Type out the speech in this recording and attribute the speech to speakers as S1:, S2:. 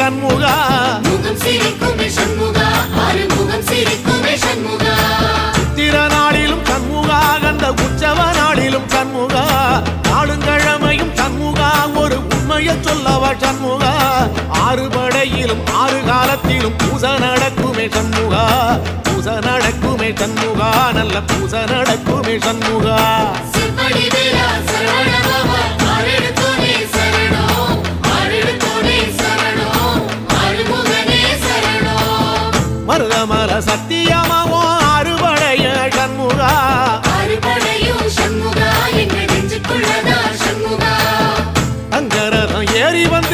S1: சண்முகா
S2: முகம் சிரிக்குமே சண்முகா ஆறுமுகம் சிரிக்குமே சண்முகா
S1: சித்திர நாளிலும் சண்முகா கந்த உற்சவ நாளிலும் சண்முகா நாளுங்கிழமையும் சண்முகா ஒரு உண்மையை சொல்லவா சண்முகா ஆறு படையிலும் ஆறு காலத்திலும் பூசை நடக்குமே சண்முகா பூசை நடக்குமே சண்முகா நல்ல பூசை நடக்குமே சண்முகா
S2: சிவடி வேலா சரவணபவா ஆரெடுத்தோனே சரணம் ஆரெடுத்தோனே சரணம் ஆறுமுகனே சரணம்
S1: மருதமல சத்தியமாவோ அறுபடைய சண்முகா
S2: அறுபடையும் சண்முகா எங்கள் நெஞ்சுக்குள்ளதா சண்முகா
S1: அங்கரதம் ஏறி வந்து